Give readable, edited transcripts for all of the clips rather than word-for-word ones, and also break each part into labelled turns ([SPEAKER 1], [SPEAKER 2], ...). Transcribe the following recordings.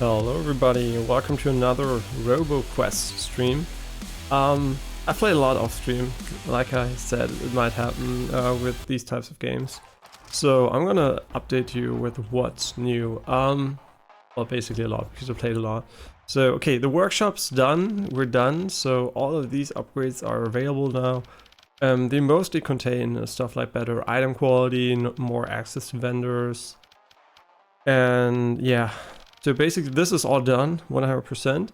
[SPEAKER 1] Hello everybody, welcome to another Roboquest stream. I play a lot off stream, like I said, it might happen with these types of games. So I'm gonna update you with what's new. Well, basically a lot, because I played a lot. So, okay, the workshop's done, we're done, so all of these upgrades are available now. They mostly contain stuff like better item quality, more access to vendors, and yeah. So basically this is all done, 100%.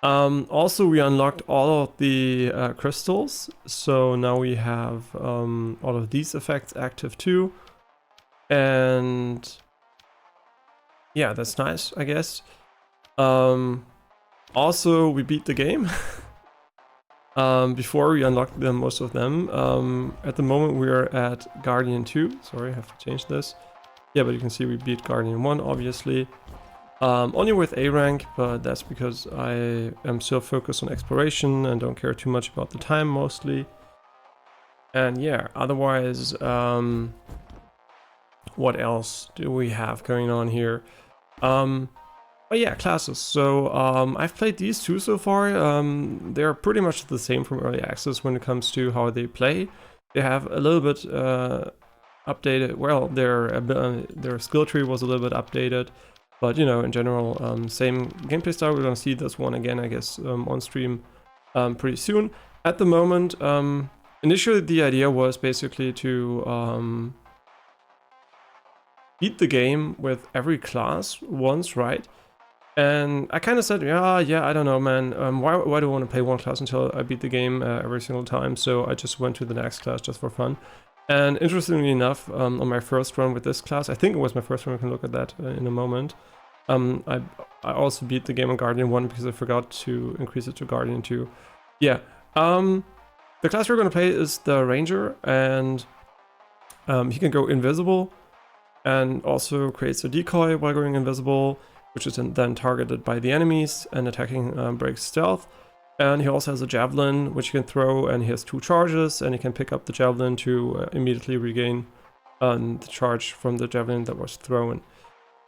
[SPEAKER 1] Also we unlocked all of the crystals, so now we have all of these effects active too. And yeah, that's nice, I guess. Also we beat the game. Before we unlocked them, most of them. At the moment we're at Guardian 2. Sorry, I have to change this. Yeah, but you can see we beat Guardian 1, obviously. Only with A rank, but that's because I am still focused on exploration and don't care too much about the time mostly. And yeah, otherwise, what else do we have going on here? Oh yeah, classes. So I've played these two so far. They're pretty much the same from early access when it comes to how they play. They have a little bit updated. Well, their skill tree was a little bit updated. But, you know, in general, same gameplay style. We're going to see this one again, I guess, on stream pretty soon. At the moment, initially the idea was basically to beat the game with every class once, right? And I kind of said, yeah, I don't know, man. Why do I want to play one class until I beat the game every single time? So I just went to the next class just for fun. And interestingly enough, on my first run with this class, I think it was my first run, we can look at that in a moment. I also beat the game on Guardian 1 because I forgot to increase it to Guardian 2. Yeah, the class we're going to play is the Ranger, and he can go invisible and also creates a decoy while going invisible, which is then targeted by the enemies, and attacking breaks stealth. And he also has a javelin, which he can throw, and he has 2 charges, and he can pick up the javelin to immediately regain the charge from the javelin that was thrown.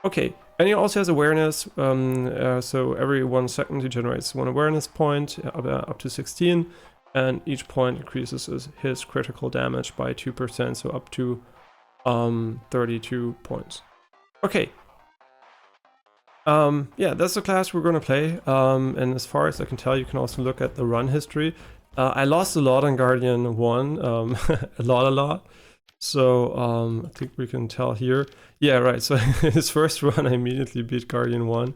[SPEAKER 1] Okay, and he also has awareness, so every 1 second he generates 1 awareness point, up to 16, and each point increases his critical damage by 2%, so up to 32 points. Okay. Yeah, that's the class we're gonna play, and as far as I can tell, you can also look at the run history. I lost a lot on Guardian 1, a lot. So, I think we can tell here. Yeah, right, so his first run, I immediately beat Guardian 1.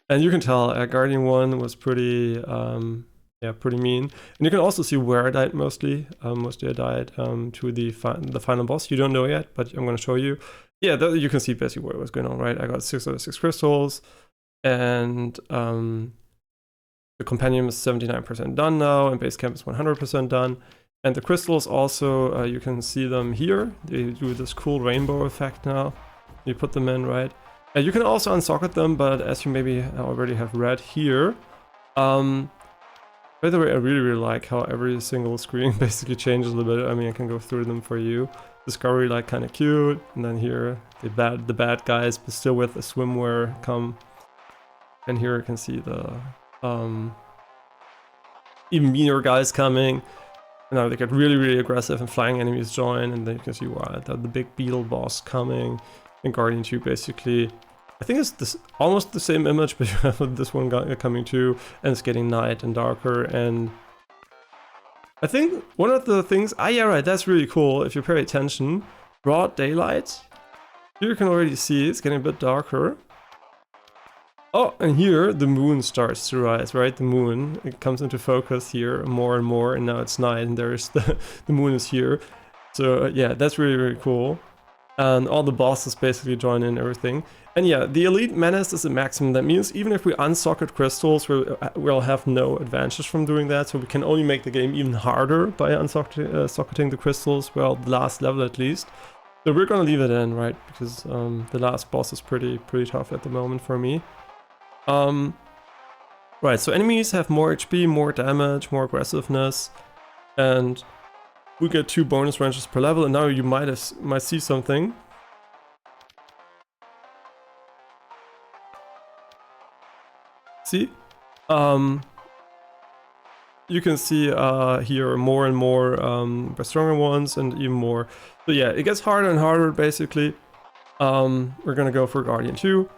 [SPEAKER 1] And you can tell, Guardian 1 was pretty, pretty mean. And you can also see where I died mostly. Mostly I died to the final boss. You don't know yet, but I'm gonna show you. Yeah, you can see basically what was going on, right? I got 6 out of 6 crystals, and the Compendium is 79% done now, and Base Camp is 100% done. And the crystals also, you can see them here. They do this cool rainbow effect now. You put them in, right? And you can also unsocket them, but as you maybe already have read here, by the way, I really like how every single screen basically changes a little bit. I mean, I can go through them for you. Discovery, like, kind of cute, and then here the bad guys, but still with a swimwear come. And here you can see the even meaner guys coming. And now they get really aggressive, and flying enemies join, and then you can see the big beetle boss coming. And Guardian 2 basically, I think it's almost the same image, but you have this one coming too, and it's getting night and darker. And I think one of the things, yeah, right, that's really cool. If you pay attention, broad daylight. Here you can already see it's getting a bit darker. Oh, and here the moon starts to rise, right? The moon, it comes into focus here more and more, and now it's night, and there's the moon is here. So yeah, that's really cool. And all the bosses basically join in everything. And yeah, the Elite Menace is a maximum. That means even if we unsocket crystals, we'll have no advantage from doing that. So we can only make the game even harder by unsocketing the crystals, well, the last level at least. So we're gonna leave it in, right? Because the last boss is pretty tough at the moment for me. Right, so enemies have more HP, more damage, more aggressiveness, and we get 2 bonus ranges per level. And now you might see something. see. You can see here more and more stronger ones and even more. So yeah, it gets harder and harder basically. We're gonna go for Guardian 2.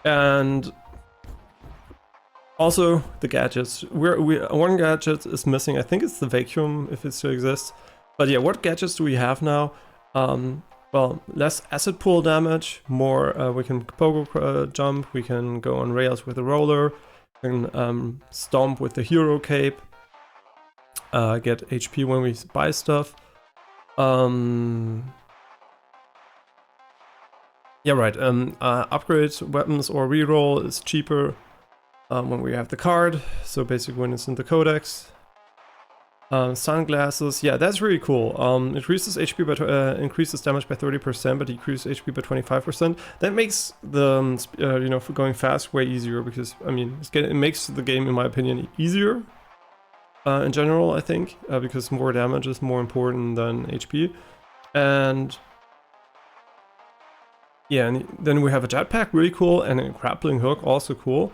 [SPEAKER 1] And also the gadgets. One gadget is missing. I think it's the vacuum, if it still exists. But yeah, what gadgets do we have now? Well, less acid pool damage, more we can pogo jump, we can go on rails with the roller, we can stomp with the hero cape, get HP when we buy stuff. Yeah, right. Upgrade weapons or reroll is cheaper when we have the card. So basically when it's in the codex. Sunglasses, yeah, that's really cool. Increases HP by increases damage by 30%, but decreases HP by 25%. That makes the you know, for going fast way easier because I mean it makes the game, in my opinion, easier in general. I think because more damage is more important than HP, and yeah, and then we have a jetpack, really cool, and a grappling hook, also cool.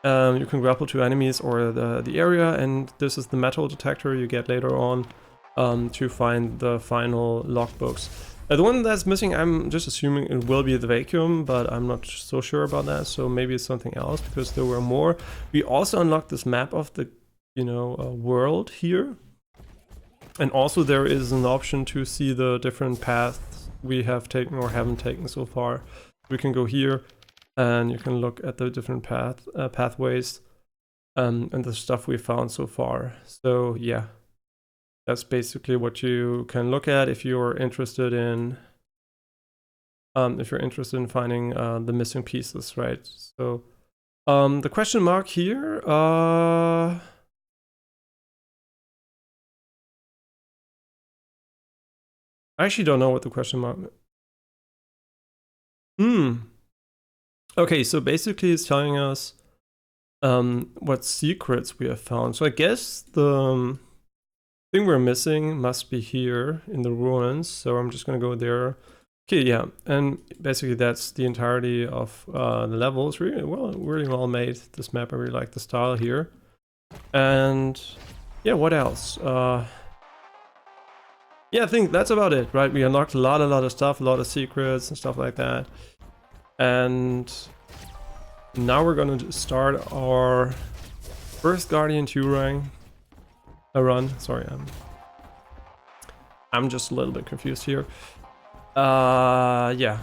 [SPEAKER 1] You can grapple to enemies or the area, and this is the metal detector you get later on to find the final logbooks. The one that's missing, I'm just assuming it will be the vacuum, but I'm not so sure about that, so maybe it's something else because there were more. We also unlocked this map of the, you know, world here. And also there is an option to see the different paths we have taken or haven't taken so far. We can go here and you can look at the different pathways and the stuff we found so far. So yeah, that's basically what you can look at if you're interested in finding the missing pieces, right? So the question mark here, I actually don't know what the question mark. Okay, so basically it's telling us what secrets we have found. So I guess the thing we're missing must be here in the ruins. So I'm just gonna go there. Okay, yeah, and basically that's the entirety of the level. It's really well made, this map. I really like the style here. And yeah, what else? Yeah, I think that's about it, right? We unlocked a lot of stuff, a lot of secrets and stuff like that. And now we're gonna start our first Guardian 2 run. Sorry, I'm just a little bit confused here. Yeah,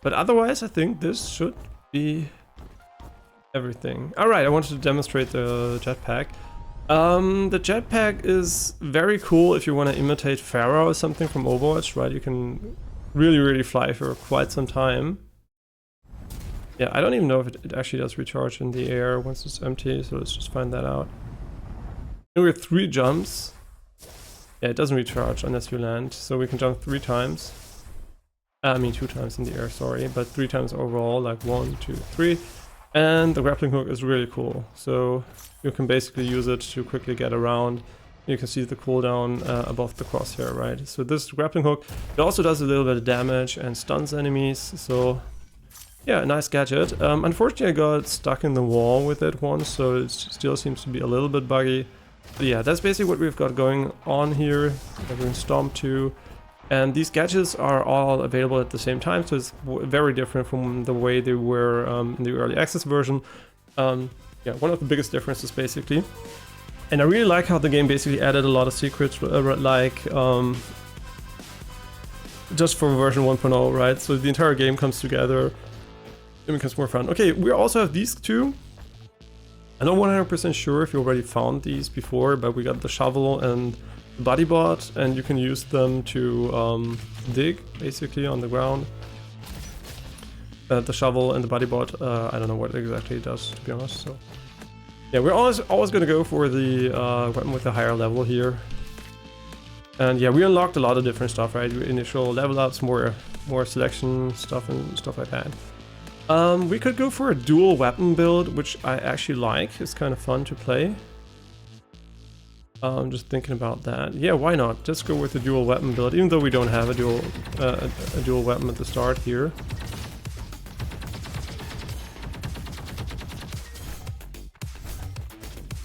[SPEAKER 1] but otherwise I think this should be everything. All right, I wanted to demonstrate the jetpack. The jetpack is very cool if you want to imitate Pharah or something from Overwatch, right? You can really fly for quite some time. Yeah, I don't even know if it actually does recharge in the air once it's empty, so let's just find that out. And we have 3 jumps. Yeah, it doesn't recharge unless you land, so we can jump 3 times. I mean 2 times in the air, sorry, but 3 times overall, like 1, 2, 3. And the grappling hook is really cool, so you can basically use it to quickly get around. You can see the cooldown above the crosshair, right? So this grappling hook, it also does a little bit of damage and stuns enemies, so yeah, nice gadget. Unfortunately I got stuck in the wall with it once, so it still seems to be a little bit buggy. But yeah, that's basically what we've got going on here. We're doing Stomp 2. And these gadgets are all available at the same time, so it's very different from the way they were in the early access version. Yeah, one of the biggest differences basically. And I really like how the game basically added a lot of secrets, like just for version 1.0, right? So the entire game comes together. It becomes more fun. Okay, we also have these 2. I'm not 100% sure if you already found these before, but we got the shovel and the body bot, and you can use them to dig basically on the ground. The shovel and the body bot, I don't know what exactly it does, to be honest. So yeah, we're always gonna go for the weapon with the higher level here. And yeah, we unlocked a lot of different stuff, right? Initial level ups, more selection stuff and stuff like that. We could go for a dual weapon build, which I actually like. It's kind of fun to play. I'm just thinking about that. Yeah, why not? Just go with the dual weapon build, even though we don't have a dual weapon at the start here.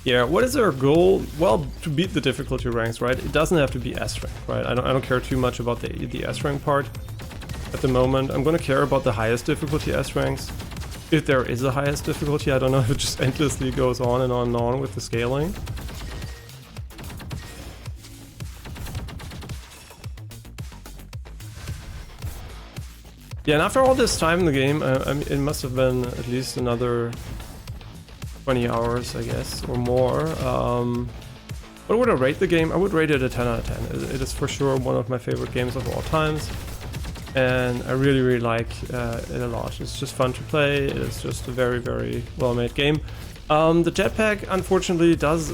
[SPEAKER 1] Yeah, what is our goal? Well, to beat the difficulty ranks, right? It doesn't have to be S rank, right? I don't care too much about the S rank part at the moment. I'm gonna care about the highest difficulty S ranks. If there is a highest difficulty, I don't know if it just endlessly goes on and on and on with the scaling. Yeah, and after all this time in the game, I mean, it must have been at least another 20 hours, I guess, or more. What would I rate the game? I would rate it a 10 out of 10. It is for sure one of my favorite games of all times. And I really, really like it a lot. It's just fun to play. It's just a very, very well-made game. The jetpack, unfortunately, does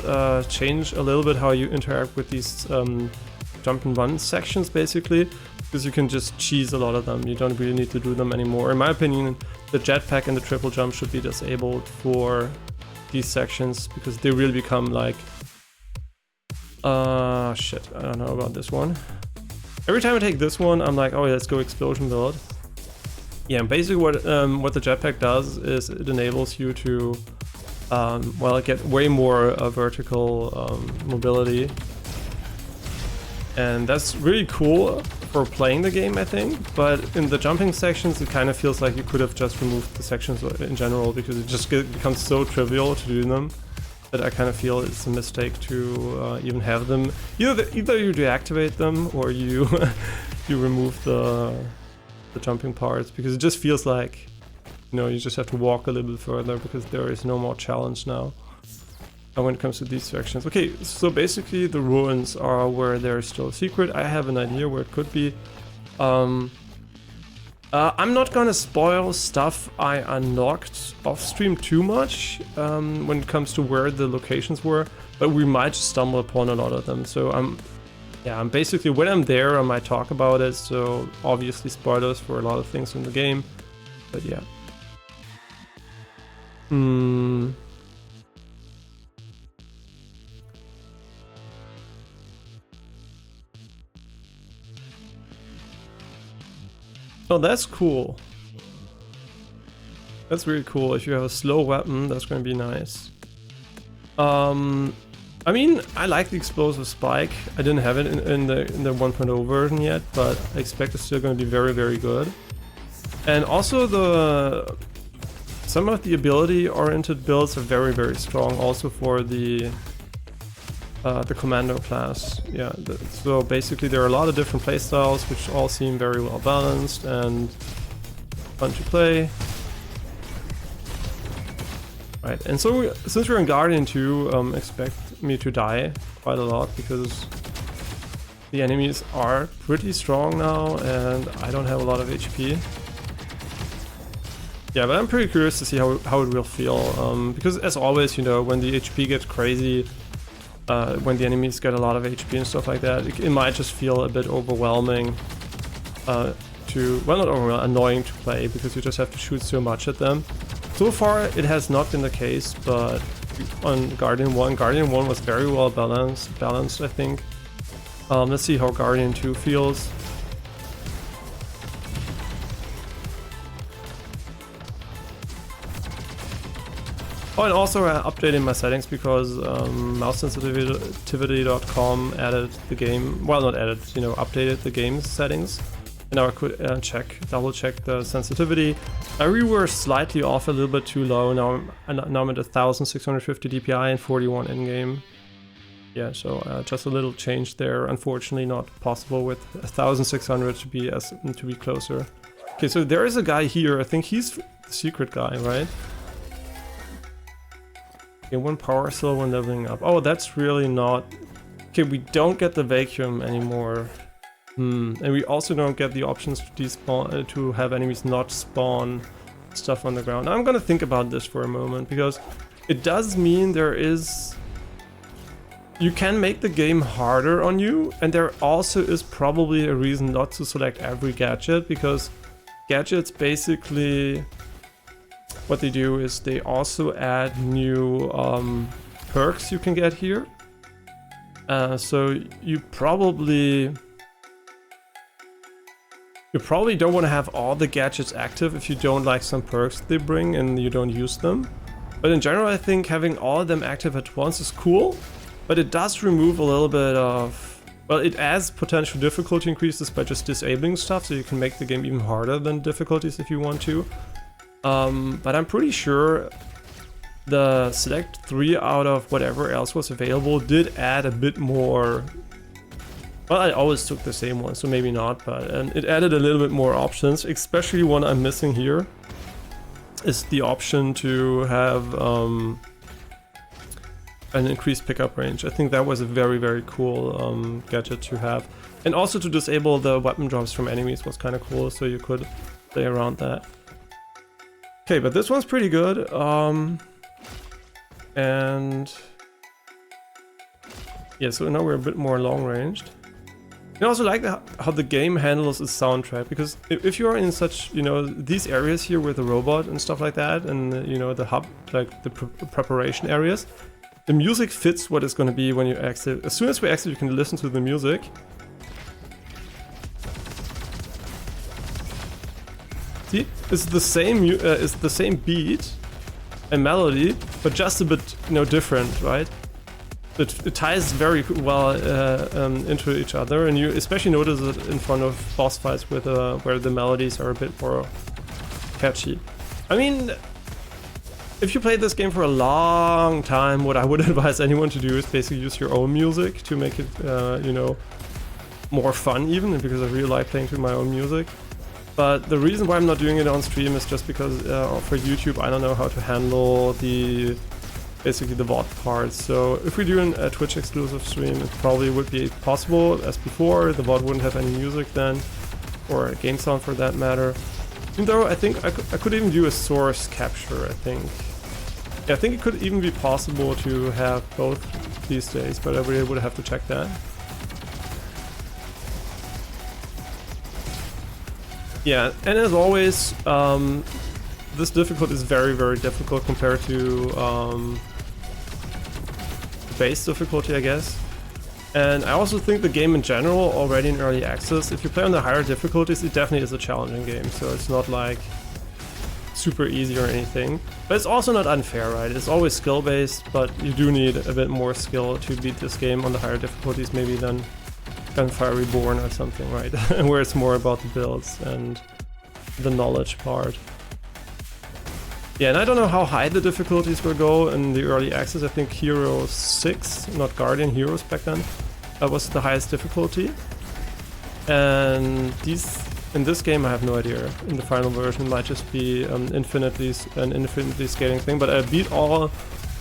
[SPEAKER 1] change a little bit how you interact with these jump and run sections, basically. Because you can just cheese a lot of them. You don't really need to do them anymore. In my opinion, the jetpack and the triple jump should be disabled for these sections, because they really become like... shit, I don't know about this one. Every time I take this one, I'm like, oh yeah, let's go explosion build. Yeah, and basically what the jetpack does is it enables you to, well, get way more vertical mobility. And that's really cool for playing the game, I think. But in the jumping sections, it kind of feels like you could have just removed the sections in general, because it just becomes so trivial to do them that I kind of feel it's a mistake to even have them. Either you deactivate them or you you remove the jumping parts, because it just feels like, you know, you just have to walk a little bit further because there is no more challenge now when it comes to these sections. Okay, so basically the ruins are where there's still a secret. I have an idea where it could be. I'm not gonna spoil stuff I unlocked off stream too much when it comes to where the locations were, but we might just stumble upon a lot of them. So I'm basically, when I'm there, I might talk about it. So obviously spoilers for a lot of things in the game, but yeah. Oh, that's cool. That's really cool. If you have a slow weapon, that's going to be nice. I mean, I like the explosive spike. I didn't have it in the 1.0 version yet, but I expect it's still going to be very, very good. And also some of the ability-oriented builds are very, very strong. Also for the commando class. Yeah, so basically there are a lot of different playstyles which all seem very well balanced and fun to play. Right, and so since we're in Guardian 2, expect me to die quite a lot, because the enemies are pretty strong now and I don't have a lot of HP. Yeah, but I'm pretty curious to see how it will feel, because as always, you know, when the HP gets crazy, when the enemies get a lot of HP and stuff like that, it might just feel a bit overwhelming well, not overwhelming, annoying to play, because you just have to shoot so much at them. So far it has not been the case, but on Guardian 1 was very well balanced, I think. Let's see how Guardian 2 feels. Oh, and also updating my settings, because mousesensitivity.com added the game, well, not added, you know, updated the game's settings. And now I could double check the sensitivity. We were slightly off, a little bit too low. Now I'm at 1650 DPI and 41 in-game. Yeah, so just a little change there. Unfortunately, not possible with 1600 to be closer. Okay, so there is a guy here. I think he's the secret guy, right? Okay, 1 power cell when leveling up. Oh, that's really not... Okay, we don't get the vacuum anymore. And we also don't get the options to despawn, to have enemies not spawn stuff on the ground. Now, I'm gonna think about this for a moment, because it does mean there is... You can make the game harder on you, and there also is probably a reason not to select every gadget, because gadgets basically... What they do is they also add new perks you can get here. So you probably don't want to have all the gadgets active if you don't like some perks they bring and you don't use them. But in general, I think having all of them active at once is cool, but it does remove a little bit of, well, it adds potential difficulty increases by just disabling stuff, so you can make the game even harder than difficulties if you want to. But I'm pretty sure the select 3 out of whatever else was available did add a bit more. Well, I always took the same one, so maybe not, but it added a little bit more options, especially one I'm missing here is the option to have an increased pickup range. I think that was a very, very cool gadget to have. And also to disable the weapon drops from enemies was kind of cool, so you could play around that. Okay, but this one's pretty good. And yeah, so now we're a bit more long-ranged. I also like how the game handles its soundtrack, because if you are in such, you know, these areas here with the robot and stuff like that, and you know, the hub, like the preparation areas, the music fits what it's going to be when you exit. As soon as we exit, you can listen to the music. See, it's the same beat and melody, but just a bit, you know, different, right? It ties very well into each other, and you especially notice it in front of boss fights with where the melodies are a bit more catchy. I mean, if you play this game for a long time, what I would advise anyone to do is basically use your own music to make it, you know, more fun even, because I really like playing to my own music. But the reason why I'm not doing it on stream is just because for YouTube I don't know how to handle basically the VOD part. So if we're doing a Twitch exclusive stream, it probably would be possible as before. The VOD wouldn't have any music then, or game sound for that matter. Even though I think I could even do a source capture, I think. Yeah, I think it could even be possible to have both these days, but I really would have to check that. Yeah, and as always, this difficulty is very, very difficult compared to base difficulty, I guess. And I also think the game in general, already in early access, if you play on the higher difficulties, it definitely is a challenging game. So it's not like super easy or anything. But it's also not unfair, right? It's always skill-based, but you do need a bit more skill to beat this game on the higher difficulties maybe than Gunfire Reborn or something, right? Where it's more about the builds and the knowledge part. Yeah, and I don't know how high the difficulties will go in the early access. I think Hero 6, not Guardian, Heroes back then, was the highest difficulty. And in this game I have no idea. In the final version it might just be an infinitely scaling thing, but I beat all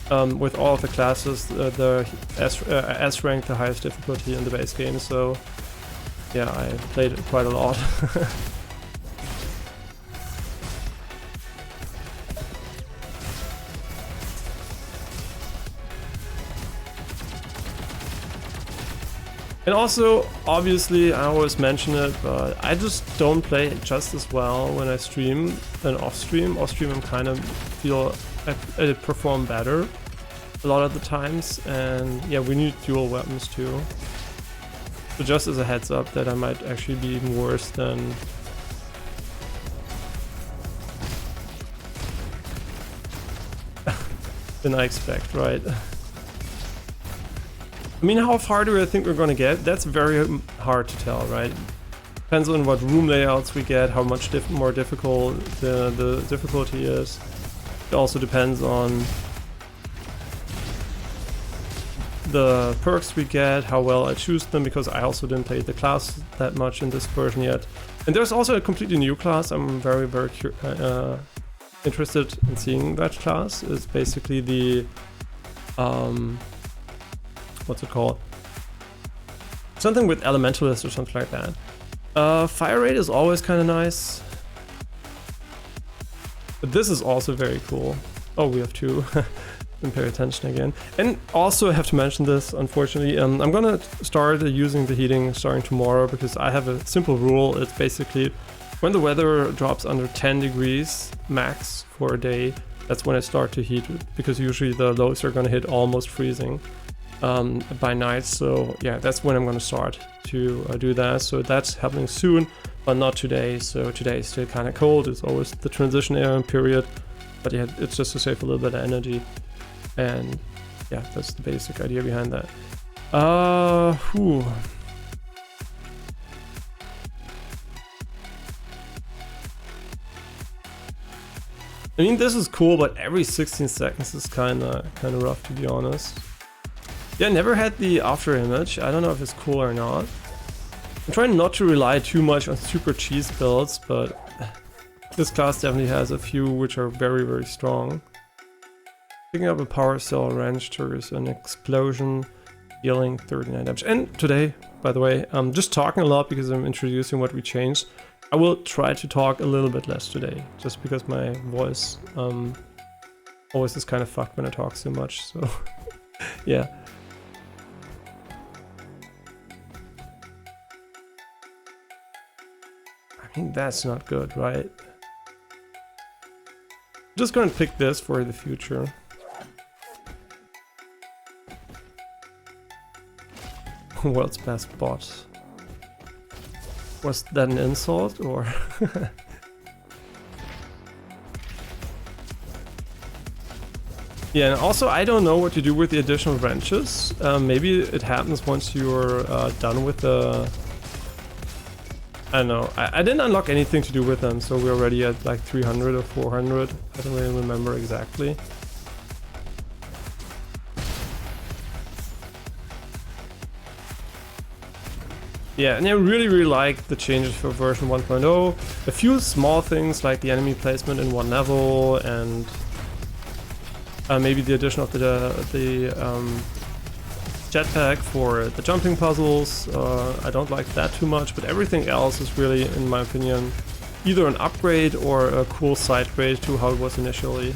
[SPEAKER 1] with all of the classes, the S rank, the highest difficulty in the base game, so yeah, I played it quite a lot. And also, obviously, I always mention it, but I just don't play it just as well when I stream than off stream. Off stream I kind of feel I perform better a lot of the times, and yeah, we need dual weapons too. So just as a heads up that I might actually be even worse than I expect, right? I mean, how far do I think we're gonna get? That's very hard to tell, right? Depends on what room layouts we get, how much more difficult the difficulty is. It also depends on the perks we get, how well I choose them, because I also didn't play the class that much in this version yet. And there's also a completely new class. I'm very, very interested in seeing that class. It's basically the what's it called? Something with Elementalist or something like that. Fire rate is always kind of nice. But this is also very cool. Oh, we have two. Didn't pay attention again. And also I have to mention this, unfortunately. I'm gonna start using the heating starting tomorrow, because I have a simple rule. It's basically when the weather drops under 10 degrees max for a day, that's when I start to heat, because usually the lows are gonna hit almost freezing by night. So yeah, that's when I'm gonna start to do that. So that's happening soon, but not today. So today is still kind of cold. It's always the transition period. But yeah, it's just to save a little bit of energy. And yeah, that's the basic idea behind that. Whew. I mean, this is cool, but every 16 seconds is kind of rough, to be honest. Yeah, I never had the after image. I don't know if it's cool or not. I'm trying not to rely too much on super cheese builds, but this class definitely has a few which are very, very strong. Picking up a power cell, wrench triggers an explosion, dealing 39 damage. And today, by the way, I'm just talking a lot because I'm introducing what we changed. I will try to talk a little bit less today, just because my voice always is kind of fucked when I talk so much, so yeah. I mean, that's not good, right? I'm just gonna pick this for the future. World's best bot. Was that an insult, or? Yeah, and also I don't know what to do with the additional wrenches. Maybe it happens once you're done with the... I don't know. I didn't unlock anything to do with them, so we're already at like 300 or 400. I don't really remember exactly. Yeah, and I really, really like the changes for version 1.0. A few small things like the enemy placement in one level, and maybe the addition of the jetpack for the jumping puzzles. I don't like that too much, but everything else is really, in my opinion, either an upgrade or a cool side grade to how it was initially.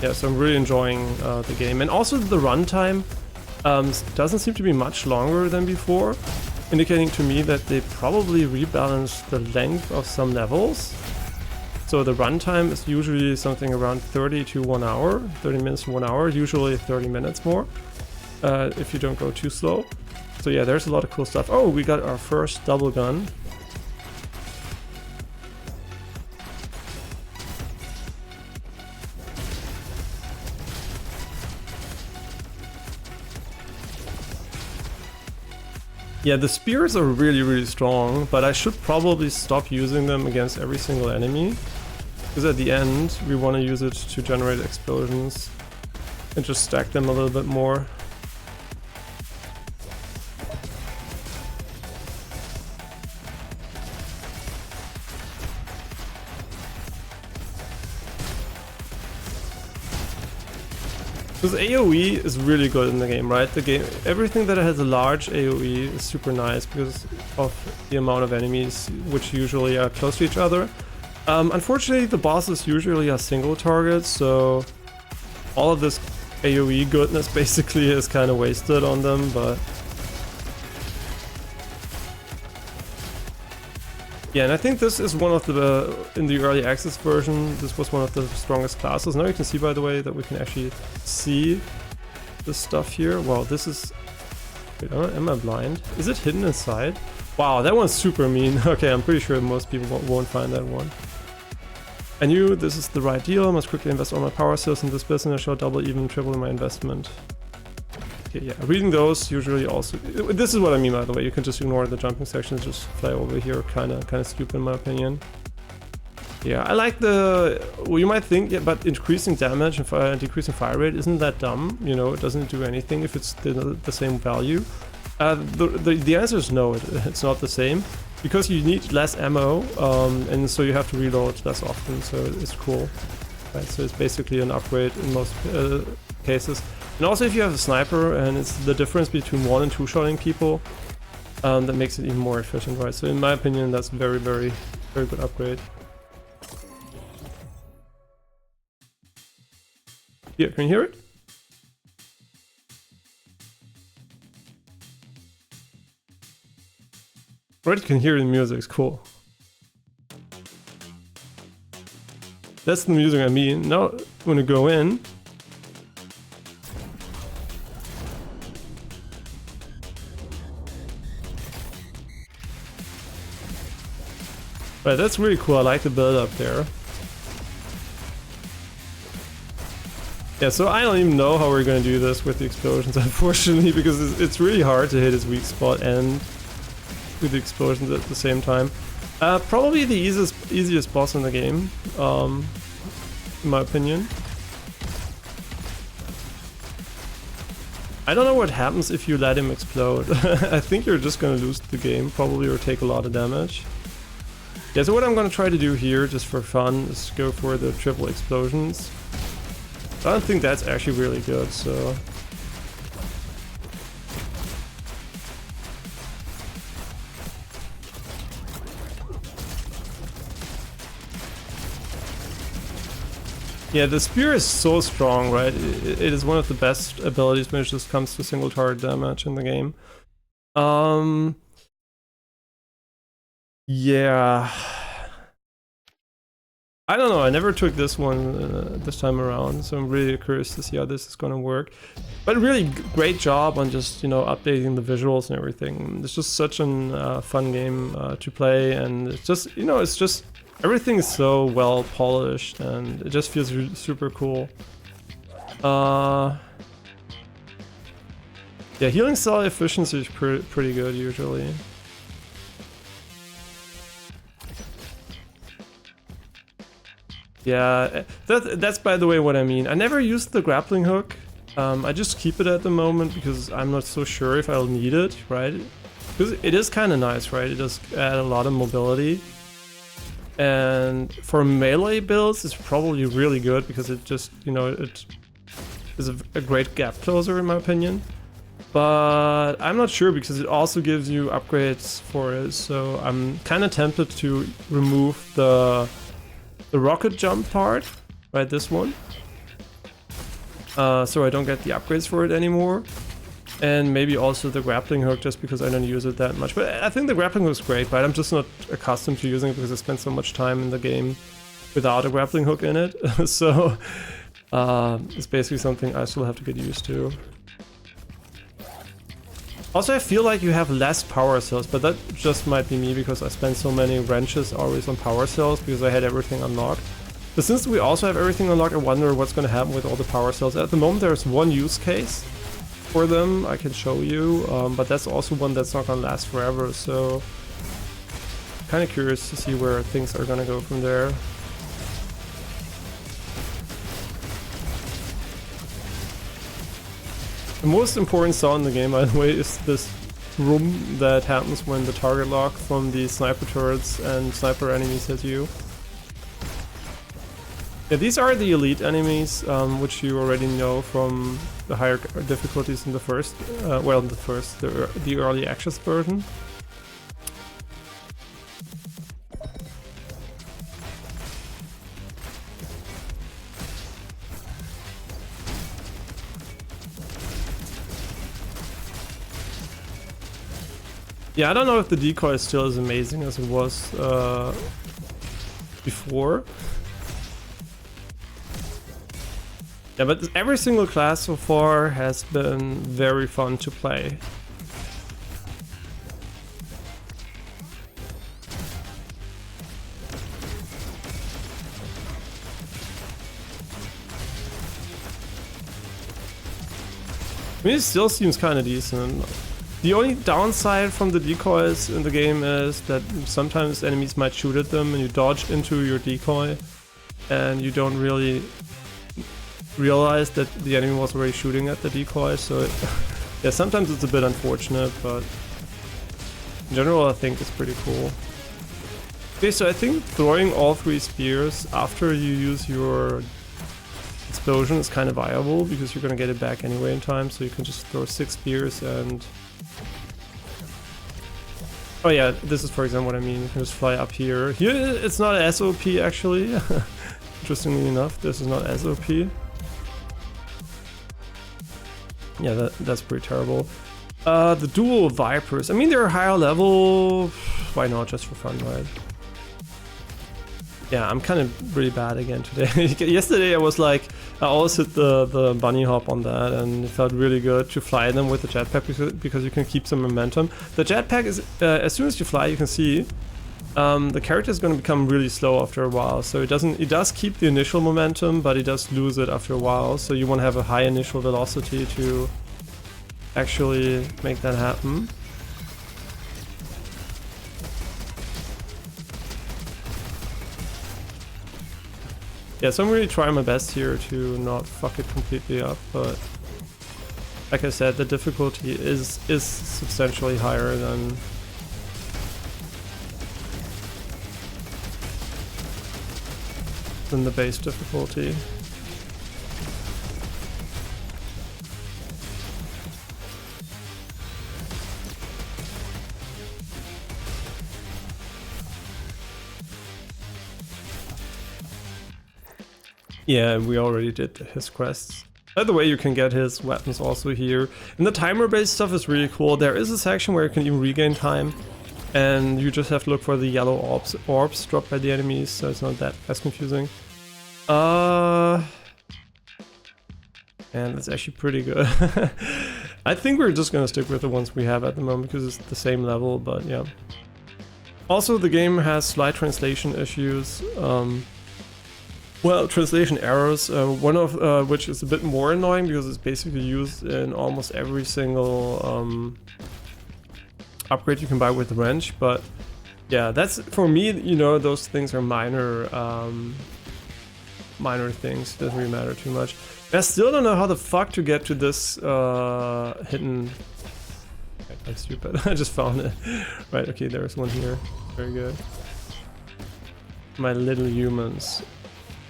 [SPEAKER 1] Yeah, so I'm really enjoying the game. And also the runtime doesn't seem to be much longer than before, indicating to me that they probably rebalanced the length of some levels. So the runtime is usually something around 30 to 1 hour, 30 minutes to 1 hour, usually 30 minutes more, if you don't go too slow. So yeah, there's a lot of cool stuff. Oh, we got our first double gun. Yeah, the spears are really, really strong, but I should probably stop using them against every single enemy. Because at the end, we want to use it to generate explosions and just stack them a little bit more. Because AoE is really good in the game, right? The game, everything that has a large AoE is super nice because of the amount of enemies which usually are close to each other. Unfortunately, the bosses usually are single targets, so all of this AoE goodness basically is kind of wasted on them, but... Yeah, and I think this is one of the, in the early access version, this was one of the strongest classes. Now you can see, by the way, that we can actually see this stuff here. Wow, this is... Wait, am I blind? Is it hidden inside? Wow, that one's super mean. Okay, I'm pretty sure most people won't find that one. I knew this is the right deal. I must quickly invest all my power cells in this business. I shall double, even triple my investment. Okay, yeah, reading those usually also... This is what I mean, by the way. You can just ignore the jumping sections, just fly over here. Kind of stupid in my opinion. Yeah, I like the... Well, you might think, yeah, but increasing damage and decreasing fire rate isn't that dumb. You know, it doesn't do anything if it's the same value. The answer is no, it's not the same. Because you need less ammo, and so you have to reload less often, so it's cool. Right, so it's basically an upgrade in most cases. And also if you have a sniper, and it's the difference between 1 and 2 shotting people, that makes it even more efficient, right? So in my opinion, that's very, very, very good upgrade. Yeah, can you hear it? Right, you can hear the music, it's cool. That's the music I mean. Now, when you go in... Right, that's really cool, I like the build up there. Yeah, so I don't even know how we're gonna do this with the explosions, unfortunately, because it's really hard to hit his weak spot and with the explosions at the same time. Probably the easiest boss in the game, in my opinion. I don't know what happens if you let him explode. I think you're just gonna lose the game, probably, or take a lot of damage. Yeah, so what I'm gonna try to do here, just for fun, is go for the triple explosions. I don't think that's actually really good, so... Yeah, the spear is so strong, right? It is one of the best abilities when it just comes to single target damage in the game. Yeah... I don't know, I never took this one this time around, so I'm really curious to see how this is gonna work. But really great job on just, you know, updating the visuals and everything. It's just such a fun game to play, and it's just, you know, it's just, everything is so well polished, and it just feels super cool. Yeah, healing cell efficiency is pretty good usually. Yeah, that's by the way what I mean. I never used the grappling hook. I just keep it at the moment because I'm not so sure if I'll need it, right? Because it is kind of nice, right? It does add a lot of mobility. And for melee builds, it's probably really good because it just, you know, it is a great gap closer in my opinion. But I'm not sure because it also gives you upgrades for it. So I'm kind of tempted to remove the rocket jump part, right, this one, so I don't get the upgrades for it anymore, and maybe also the grappling hook just because I don't use it that much. But I think the grappling hook is great, but I'm just not accustomed to using it because I spent so much time in the game without a grappling hook in it. So it's basically something I still have to get used to. Also, I feel like you have less power cells, but that just might be me because I spent so many wrenches always on power cells because I had everything unlocked. But since we also have everything unlocked, I wonder what's going to happen with all the power cells. At the moment, there's one use case for them I can show you, but that's also one that's not going to last forever, so kind of curious to see where things are going to go from there. The most important sound in the game, by the way, is this room that happens when the target lock from the sniper turrets and sniper enemies hit you. Yeah, these are the elite enemies, which you already know from the higher difficulties in the first, the early access version. Yeah, I don't know if the decoy is still as amazing as it was before. Yeah, but every single class so far has been very fun to play. I mean, it still seems kind of decent. The only downside from the decoys in the game is that sometimes enemies might shoot at them and you dodge into your decoy and you don't really realize that the enemy was already shooting at the decoy, so yeah, sometimes it's a bit unfortunate, but in general I think it's pretty cool. Okay, so I think throwing all 3 spears after you use your explosion is kind of viable because you're gonna get it back anyway in time, so you can just throw 6 spears and... Oh yeah, this is for example what I mean, you can just fly up here. Here it's not SOP actually, interestingly enough, this is not SOP. Yeah, that's pretty terrible. The dual Vipers, I mean they're higher level, why not, just for fun, right? Yeah, I'm kind of really bad again today. Yesterday I was like, I always hit the bunny hop on that and it felt really good to fly them with the jetpack because you can keep some momentum. The jetpack is, as soon as you fly you can see, the character is going to become really slow after a while. So it does keep the initial momentum, but it does lose it after a while. So you want to have a high initial velocity to actually make that happen. Yeah, so I'm really trying my best here to not fuck it completely up, but like I said, the difficulty is substantially higher than the base difficulty. Yeah, we already did his quests. By the way, you can get his weapons also here. And the timer-based stuff is really cool. There is a section where you can even regain time. And you just have to look for the yellow orbs dropped by the enemies, so it's not that as confusing. And it's actually pretty good. I think we're just gonna stick with the ones we have at the moment because it's the same level, but yeah. Also, the game has slight translation issues. Well, translation errors, one of which is a bit more annoying because it's basically used in almost every single upgrade you can buy with the wrench, but yeah, that's for me, you know, those things are minor things, doesn't really matter too much. I still don't know how the fuck to get to this hidden... I'm stupid, I just found it. Right, okay, there's one here, very good. My little humans.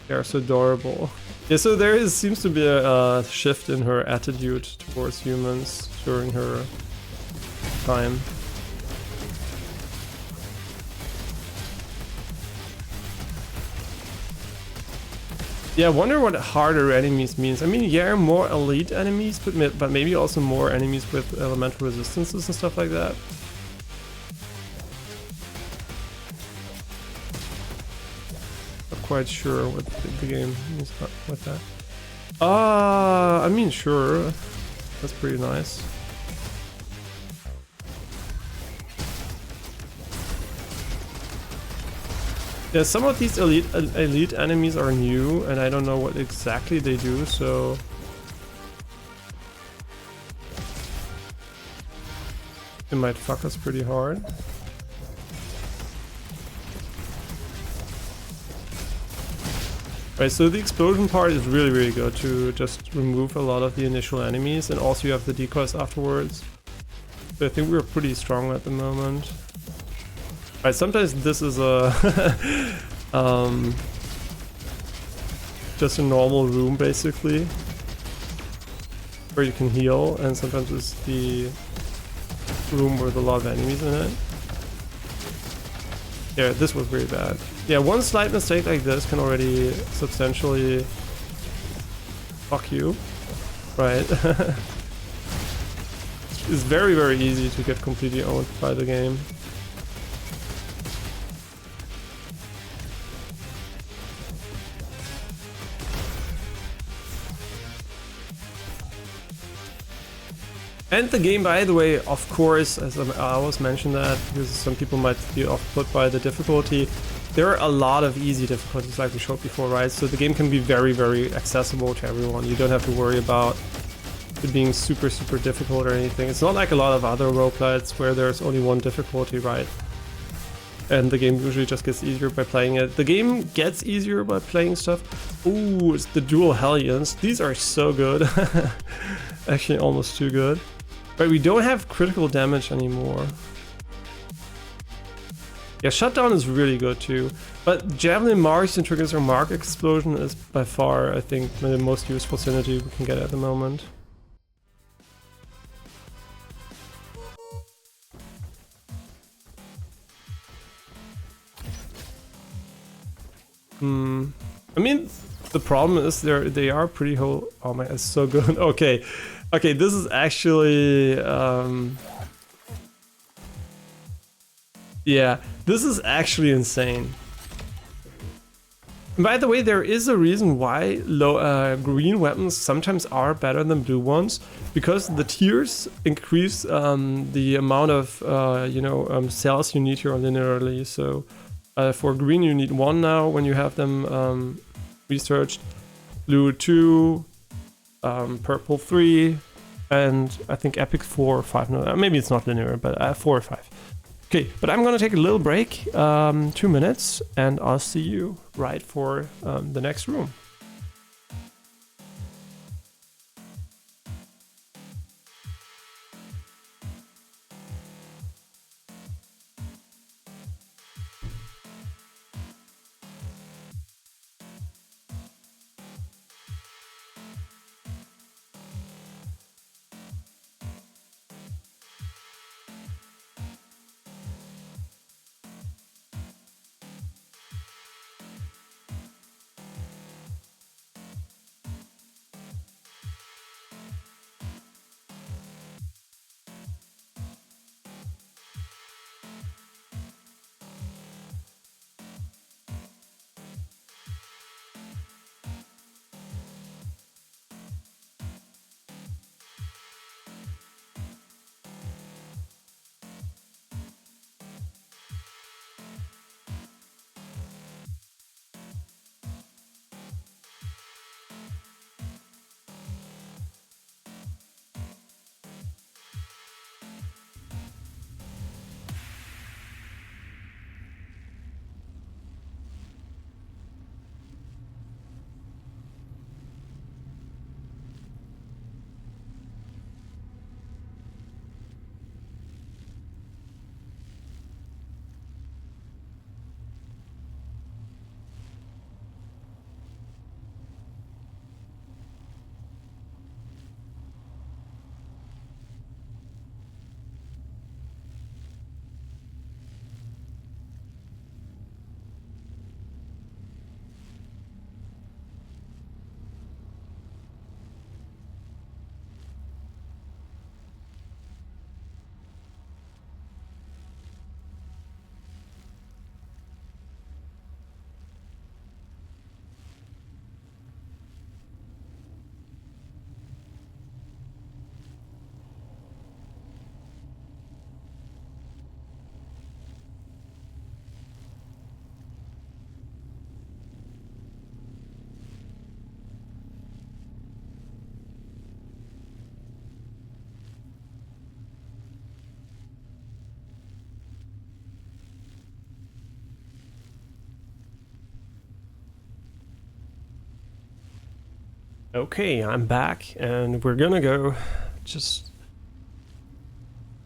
[SPEAKER 1] They are so adorable. Yeah, so there seems to be a shift in her attitude towards humans during her time. Yeah, I wonder what harder enemies means. I mean, yeah, more elite enemies, but maybe also more enemies with elemental resistances and stuff like that. Quite sure what the game means with that. I mean, sure, that's pretty nice. Yeah, some of these elite enemies are new, and I don't know what exactly they do, so it might fuck us pretty hard. Right, so the explosion part is really, really good to just remove a lot of the initial enemies, and also you have the decoys afterwards. So I think we're pretty strong at the moment. Right, sometimes this is a just a normal room basically, where you can heal, and sometimes it's the room with a lot of enemies in it. Yeah, this was really bad. Yeah, one slight mistake like this can already substantially fuck you. Right. It's very, very easy to get completely owned by the game. And the game, by the way, of course, as I always mention that, because some people might be off-put by the difficulty, there are a lot of easy difficulties like we showed before, right? So the game can be very, very accessible to everyone. You don't have to worry about it being super, super difficult or anything. It's not like a lot of other roguelites where there's only one difficulty, right? And the game usually just gets easier by playing it. The game gets easier by playing stuff. Ooh, it's the dual Hellions. These are so good. Actually, almost too good. But we don't have critical damage anymore. Yeah, Shutdown is really good too. But Javelin Marks and Triggers or Mark Explosion is by far, I think, the most useful synergy we can get at the moment. I mean, the problem is they are pretty whole. Oh my, it's so good. Okay. Okay, this is actually yeah, this is actually insane. By the way, there is a reason why green weapons sometimes are better than blue ones, because the tiers increase the amount of cells you need here linearly. So for green you need 1 now when you have them researched, blue 2, purple 3, and I think epic 4 or 5. No, maybe it's not linear, but 4 or 5. Okay, but I'm gonna take a little break, 2 minutes, and I'll see you right for the next room. Okay, I'm back, and we're gonna go just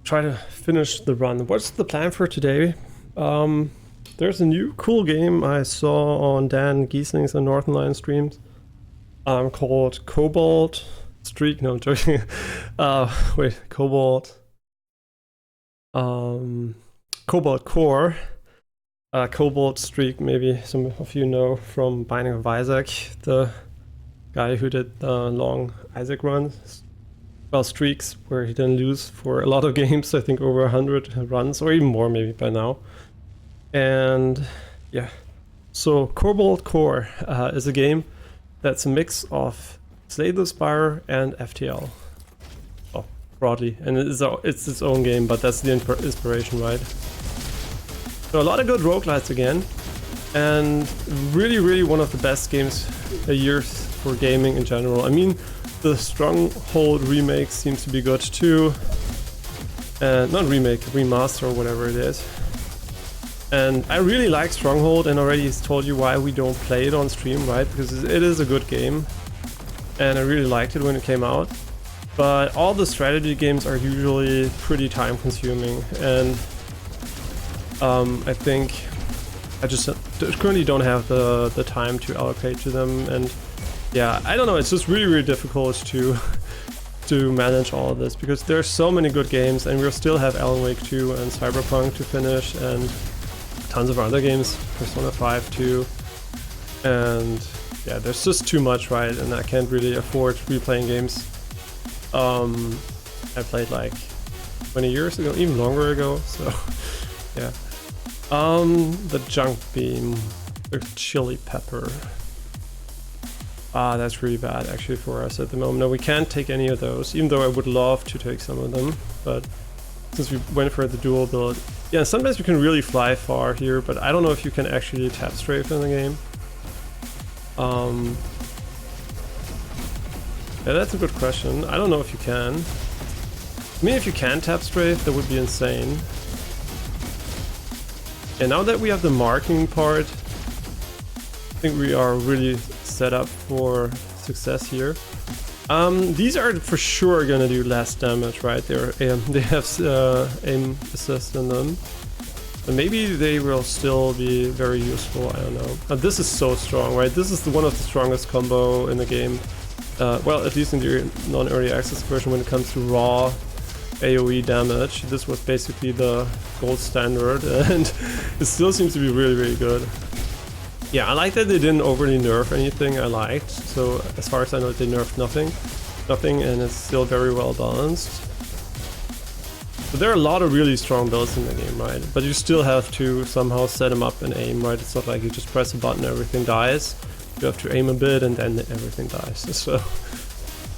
[SPEAKER 1] try to finish the run. What's the plan for today? There's a new cool game I saw on Dan Giesling's and Northern Lion streams called Cobalt Streak. No, I'm joking. Wait, Cobalt Core. Cobalt Streak, maybe some of you know from Binding of Isaac, the guy who did the long Isaac runs, well, streaks, where he didn't lose for a lot of games, I think over 100 runs, or even more maybe by now. And yeah, so Cobalt Core is a game that's a mix of Slay the Spire and FTL. Oh, broadly, and it's its own game, but that's the inspiration, right? So a lot of good roguelites again, and really one of the best games a year for gaming in general. I mean, the Stronghold remake seems to be good too. Not remake, remaster or whatever it is. And I really like Stronghold, and already told you why we don't play it on stream, right? Because it is a good game, and I really liked it when it came out. But all the strategy games are usually pretty time consuming, and I think I just currently don't have the time to allocate to them, and yeah, I don't know, it's just really difficult to manage all of this, because there's so many good games, and we'll still have Alan Wake 2 and Cyberpunk to finish, and tons of other games, Persona 5 too, and yeah, there's just too much, right? And I can't really afford replaying games I played like 20 years ago, even longer ago, so yeah. The junk beam. A chili pepper. Ah, that's really bad actually for us at the moment. No, we can't take any of those, even though I would love to take some of them. But since we went for the dual build, yeah, sometimes you can really fly far here, but I don't know if you can actually tap strafe in the game. Yeah, that's a good question. I don't know if you can. I mean, if you can tap strafe, that would be insane. And now that we have the marking part, I think we are really set up for success here. These are for sure gonna do less damage, right? They have aim assist in them. And maybe they will still be very useful, I don't know. This is so strong, right? This is one of the strongest combo in the game. Well, at least in the non-early access version when it comes to raw AoE damage. This was basically the gold standard and it still seems to be really, really good. Yeah, I like that they didn't overly nerf anything I liked. So as far as I know, they nerfed nothing, and it's still very well balanced. But there are a lot of really strong builds in the game, right? But you still have to somehow set them up and aim, right? It's not like you just press a button, everything dies. You have to aim a bit and then everything dies. So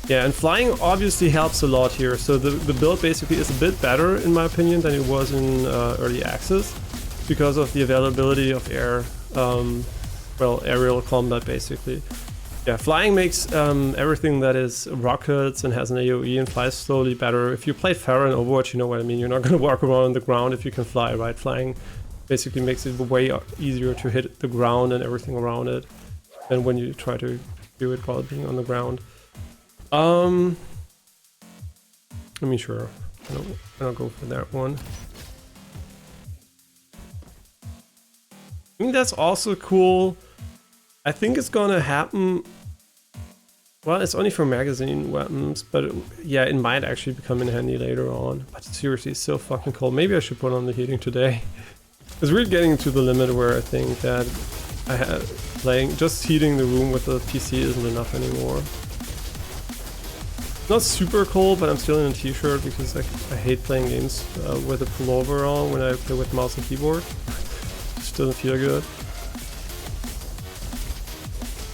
[SPEAKER 1] yeah, and flying obviously helps a lot here. So the build basically is a bit better in my opinion than it was in early access because of the availability of air, well, aerial combat basically. Yeah, flying makes everything that is rockets and has an AoE and flies slowly better. If you play Pharah in Overwatch, you know what I mean. You're not going to walk around on the ground if you can fly, right? Flying basically makes it way easier to hit the ground and everything around it than when you try to do it while being on the ground. I mean, sure, I'll go for that one. I mean, that's also cool. I think it's gonna happen. Well, it's only for magazine weapons, but yeah, it might actually become in handy later on. But seriously, it's so fucking cold. Maybe I should put on the heating today. Because we're getting to the limit where I think that just heating the room with the PC isn't enough anymore. Not super cold, but I'm still in a t-shirt because I hate playing games with a pullover on when I play with mouse and keyboard. Just doesn't feel good.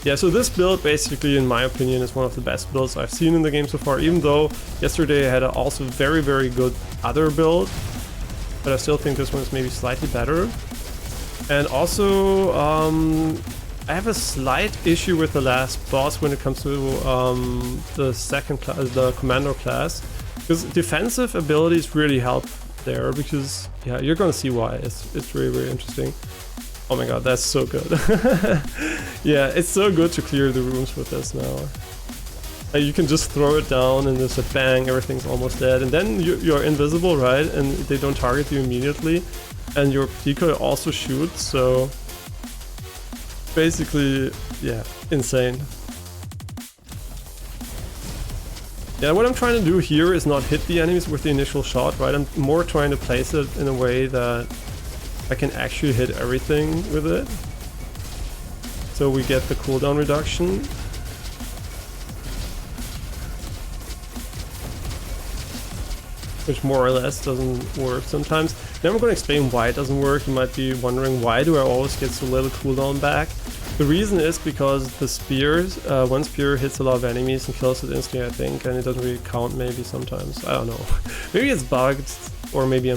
[SPEAKER 1] Yeah, so this build basically, in my opinion, is one of the best builds I've seen in the game so far, even though yesterday I had a also very, very good other build, but I still think this one is maybe slightly better. And also, I have a slight issue with the last boss when it comes to the second class, the commando class, because defensive abilities really help there, because yeah, you're gonna see why. It's really, really interesting. Oh my god, that's so good. Yeah, it's so good to clear the rooms with this now. You can just throw it down and there's a bang, everything's almost dead, and then you're invisible, right? And they don't target you immediately, and your decoy also shoots, so basically, yeah, insane. Yeah, what I'm trying to do here is not hit the enemies with the initial shot, right? I'm more trying to place it in a way that I can actually hit everything with it. So we get the cooldown reduction. Which more or less doesn't work sometimes. Now I'm going to explain why it doesn't work. You might be wondering, why do I always get so little cooldown back? The reason is because the spears, one spear hits a lot of enemies and kills it instantly, I think, and it doesn't really count maybe sometimes. I don't know. Maybe it's bugged, or maybe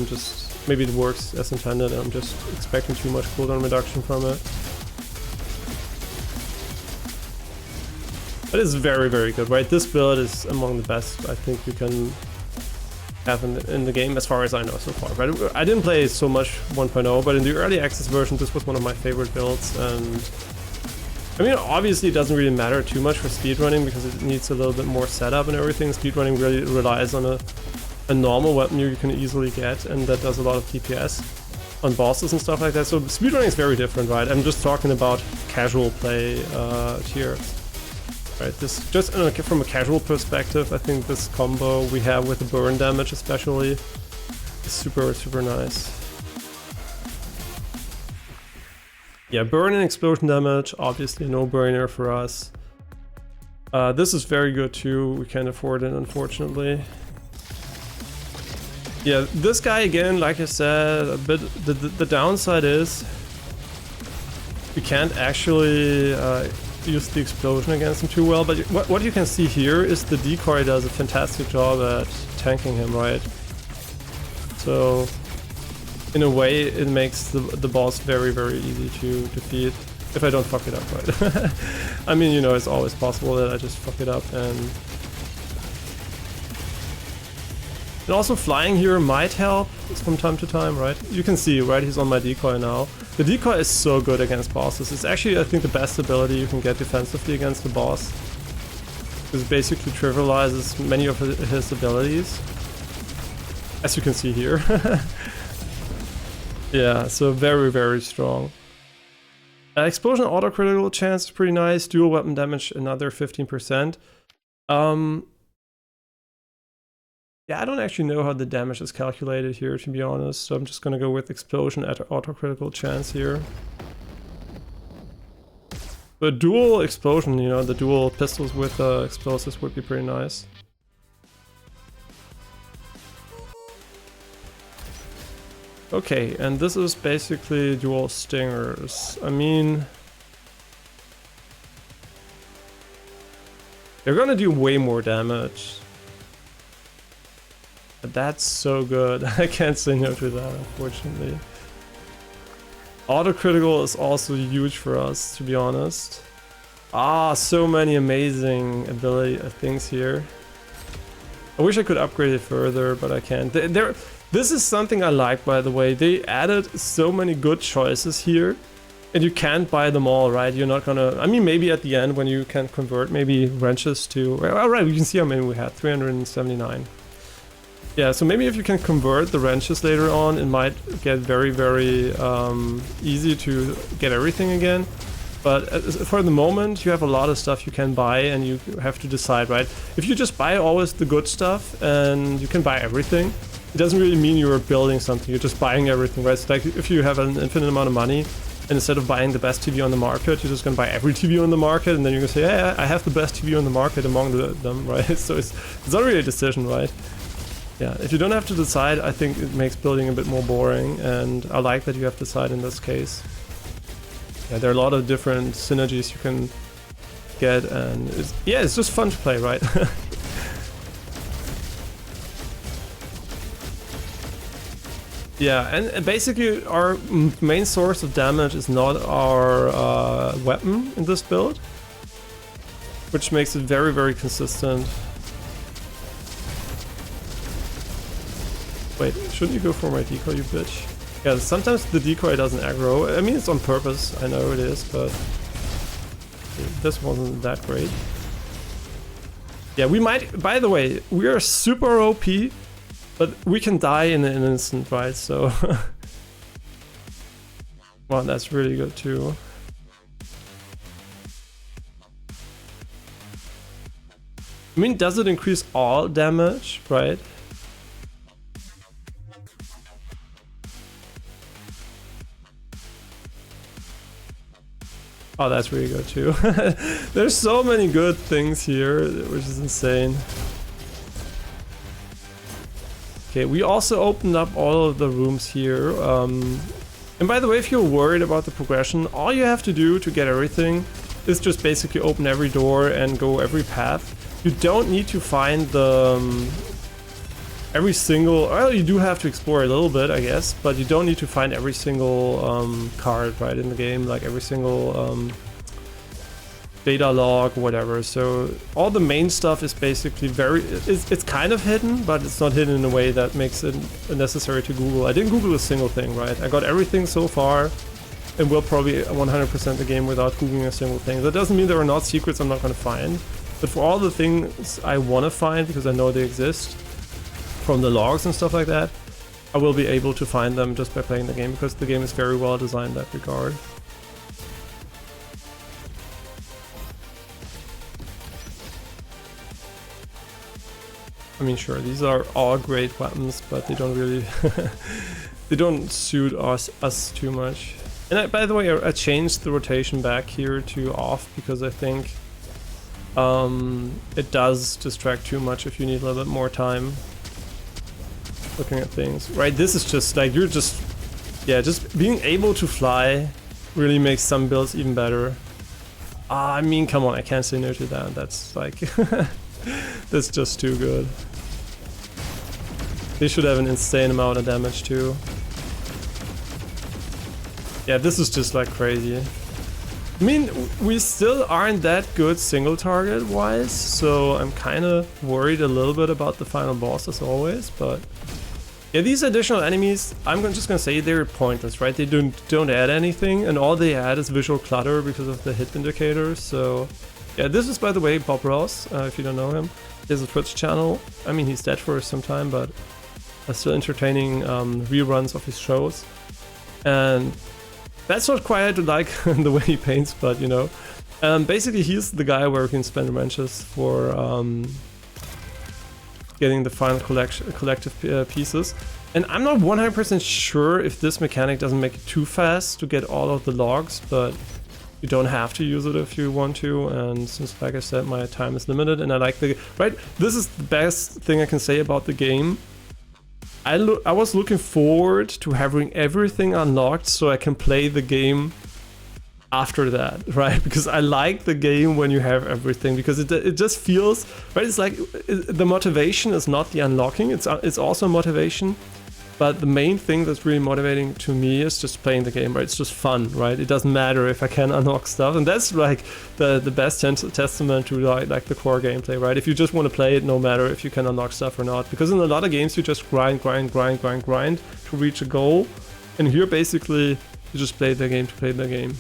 [SPEAKER 1] maybe it works as intended and I'm just expecting too much cooldown reduction from it. But it's very, very good, right? This build is among the best I think you can have in the game, as far as I know so far. But I didn't play so much 1.0, but in the early access version, this was one of my favorite builds. And I mean, obviously it doesn't really matter too much for speedrunning because it needs a little bit more setup and everything. Speedrunning really relies on a normal weapon you can easily get, and that does a lot of DPS on bosses and stuff like that. So speedrunning is very different, right? I'm just talking about casual play here. Right, this just from a casual perspective, I think this combo we have with the burn damage especially is super, super nice. Yeah, burn and explosion damage, obviously a no-brainer for us. This is very good too, we can't afford it unfortunately. Yeah, this guy again, like I said, a bit the downside is you can't actually use the explosion against him too well, but what you can see here is the decoy does a fantastic job at tanking him, right? So in a way it makes the boss very, very easy to defeat if I don't fuck it up, right? I mean, you know, it's always possible that I just fuck it up, and also flying here might help from time to time, right? You can see, right, he's on my decoy now. The decoy is so good against bosses. It's actually, I think, the best ability you can get defensively against the boss. Because it basically trivializes many of his abilities. As you can see here. Yeah, so very, very strong. Explosion auto-critical chance is pretty nice. Dual weapon damage, another 15%. Yeah, I don't actually know how the damage is calculated here, to be honest, so I'm just gonna go with explosion at auto-critical chance here. The dual explosion, you know, the dual pistols with explosives would be pretty nice. Okay, and this is basically dual stingers. I mean, they're gonna do way more damage. But that's so good. I can't say no to that, unfortunately. Autocritical is also huge for us, to be honest. Ah, so many amazing ability things here. I wish I could upgrade it further, but I can't. This is something I like, by the way. They added so many good choices here. And you can't buy them all, right? You're not gonna... I mean, maybe at the end when you can convert maybe wrenches to... Well, right, you can see how many we had. 379. Yeah, so maybe if you can convert the wrenches later on, it might get very, very easy to get everything again. But for the moment, you have a lot of stuff you can buy and you have to decide, right? If you just buy always the good stuff and you can buy everything, it doesn't really mean you're building something, you're just buying everything, right? It's like if you have an infinite amount of money and instead of buying the best TV on the market, you're just gonna buy every TV on the market and then you're gonna say, yeah, I have the best TV on the market among them, right? So it's not really a decision, right? Yeah, if you don't have to decide, I think it makes building a bit more boring, and I like that you have to decide in this case. Yeah, there are a lot of different synergies you can get, and it's just fun to play, right? Yeah, and basically our main source of damage is not our weapon in this build, which makes it very, very consistent. Wait, shouldn't you go for my decoy, you bitch? Yeah, sometimes the decoy doesn't aggro. I mean, it's on purpose, I know it is, but this wasn't that great. Yeah, we might, by the way, we are super OP, but we can die in an instant, right? So, well, that's really good too. I mean, does it increase all damage, right? Oh, that's really good too. There's so many good things here, which is insane. Okay, we also opened up all of the rooms here. And by the way, if you're worried about the progression, all you have to do to get everything is just basically open every door and go every path. You don't need to find the... every single... Well, you do have to explore a little bit, I guess, but you don't need to find every single card, right, in the game, like every single data log, whatever. So all the main stuff is basically it's kind of hidden, but it's not hidden in a way that makes it necessary to Google. I didn't Google a single thing, right? I got everything so far, and will probably 100% the game without Googling a single thing. That doesn't mean there are not secrets I'm not going to find, but for all the things I want to find, because I know they exist, from the logs and stuff like that, I will be able to find them just by playing the game, because the game is very well designed in that regard. I mean, sure, these are all great weapons, but they don't really... they don't suit us too much. And by the way, I changed the rotation back here to off, because I think it does distract too much if you need a little bit more time looking at things. Right, this is just like, you're just... yeah, just being able to fly really makes some builds even better. I mean, come on, I can't say no to that. That's like, that's just too good. They should have an insane amount of damage too. Yeah, this is just like crazy. I mean, we still aren't that good single target wise, so I'm kind of worried a little bit about the final boss as always, but yeah, these additional enemies, I'm just gonna say they're pointless, right? They don't add anything, and all they add is visual clutter because of the hit indicator. So yeah, this is, by the way, Bob Ross, if you don't know him. He has a Twitch channel. I mean, he's dead for some time, but still entertaining reruns of his shows. And that's not quite like the way he paints, but you know. Basically, he's the guy where you can spend wrenches for getting the final collective pieces. And I'm not 100% sure if this mechanic doesn't make it too fast to get all of the logs, but you don't have to use it if you want to. And since, like I said, my time is limited and I like the... Right? This is the best thing I can say about the game. I was looking forward to having everything unlocked so I can play the game after that, right? Because I like the game when you have everything, because it just feels, right? It's like the motivation is not the unlocking, it's also motivation, but the main thing that's really motivating to me is just playing the game, right? It's just fun, right? It doesn't matter if I can unlock stuff, and that's like the best testament to like the core gameplay, right? If you just want to play it, no matter if you can unlock stuff or not, because in a lot of games you just grind to reach a goal, and here basically you just play the game to play the game.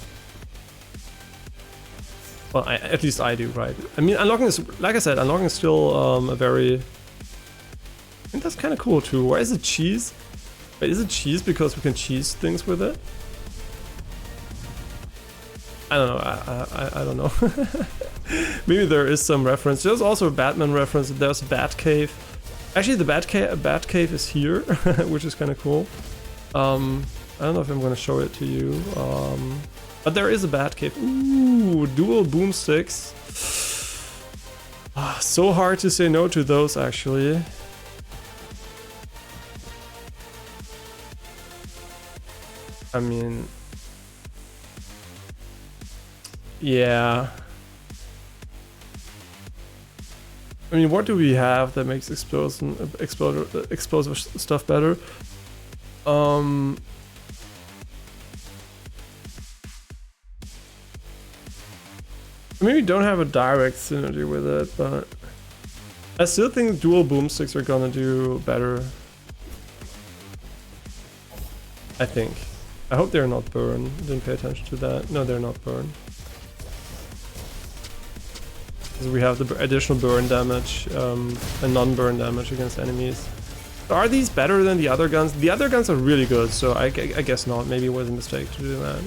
[SPEAKER 1] Well, at least I do, right? I mean, unlocking is, like I said, unlocking is still a very... I think that's kind of cool too. Why is it cheese? Wait, is it cheese because we can cheese things with it? I don't know. I don't know. Maybe there is some reference. There's also a Batman reference. There's a Bat Cave. Actually, the Bat Cave is here, which is kind of cool. I don't know if I'm going to show it to you. But there is a Bat Cave. Ooh, dual boomsticks. So hard to say no to those, actually. I mean... yeah. I mean, what do we have that makes explosive stuff better? I mean, we don't have a direct synergy with it, but I still think dual boomsticks are gonna do better. I think. I hope they're not burned. Didn't pay attention to that. No, they're not burned. Because we have the additional burn damage and non-burn damage against enemies. Are these better than the other guns? The other guns are really good, so I guess not. Maybe it was a mistake to do that.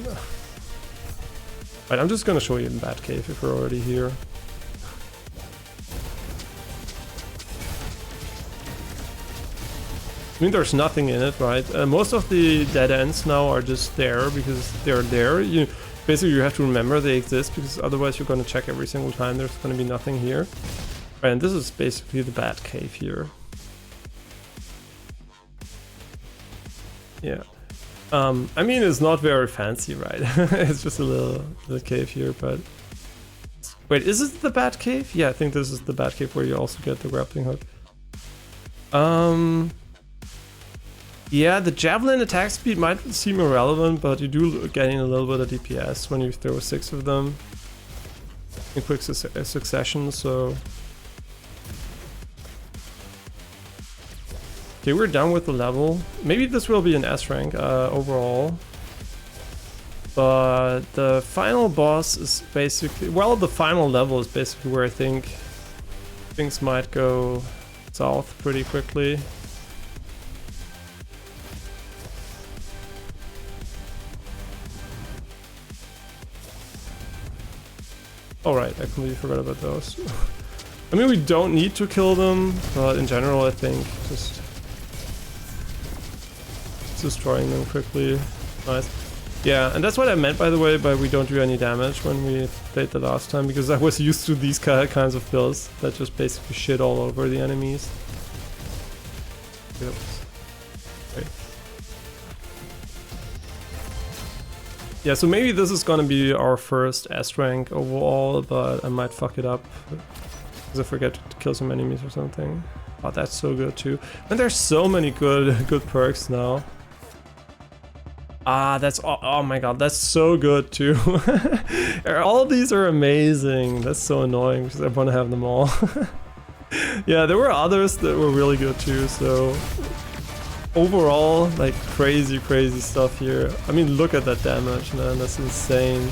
[SPEAKER 1] Right, I'm just gonna show you the Bat Cave if we're already here. I mean, there's nothing in it, right? Most of the dead ends now are just there because they're there. Basically, you have to remember they exist, because otherwise you're gonna check every single time there's gonna be nothing here. Right, and this is basically the Bat Cave here. Yeah. I mean, it's not very fancy, right? It's just a little cave here, but... Wait, is it the Bat Cave? Yeah, I think this is the Bat Cave where you also get the grappling hook. Yeah, the javelin attack speed might seem irrelevant, but you do gain a little bit of DPS when you throw 6 of them in quick succession, so... Okay, we're done with the level. Maybe this will be an S rank overall. But the final boss is basically... Well, the final level is basically where I think things might go south pretty quickly. Alright, I completely forgot about those. I mean, we don't need to kill them, but in general I think just destroying them quickly. Nice. Yeah, and that's what I meant, by the way, by we don't do any damage when we played the last time, because I was used to these kinds of builds that just basically shit all over the enemies. Oops. Okay. Yeah, so maybe this is gonna be our first S rank overall, but I might fuck it up because I forget to kill some enemies or something. Oh, that's so good too. And there's so many good perks now. Ah, that's oh my god, that's so good too. All of these are amazing. That's so annoying because I want to have them all. Yeah, there were others that were really good too, so overall, like crazy stuff here. I mean, look at that damage, man, that's insane.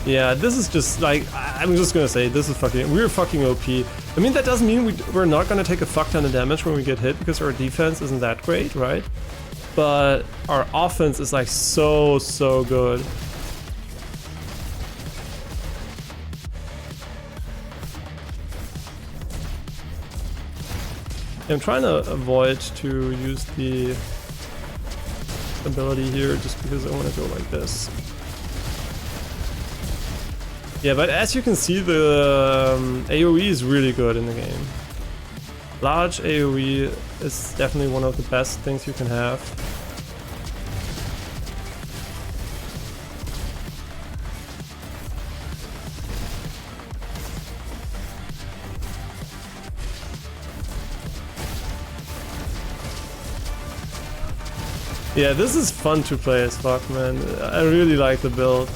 [SPEAKER 1] Yeah, this is just like, I'm just gonna say, this is fucking, we're fucking OP. I mean, that doesn't mean we're not gonna take a fuck ton of damage when we get hit, because our defense isn't that great, right? But our offense is like so good. I'm trying to avoid to use the ability here just because I want to go like this. Yeah, but as you can see, the AoE is really good in the game. Large AoE is definitely one of the best things you can have. Yeah, this is fun to play as fuck, man. I really like the build.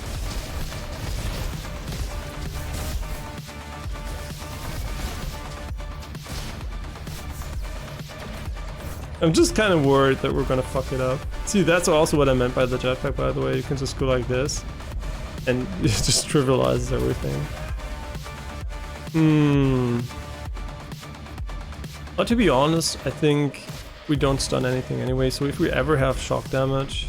[SPEAKER 1] I'm just kind of worried that we're gonna fuck it up. See, that's also what I meant by the jetpack, by the way. You can just go like this, and it just trivializes everything. But to be honest, I think we don't stun anything anyway, so if we ever have shock damage...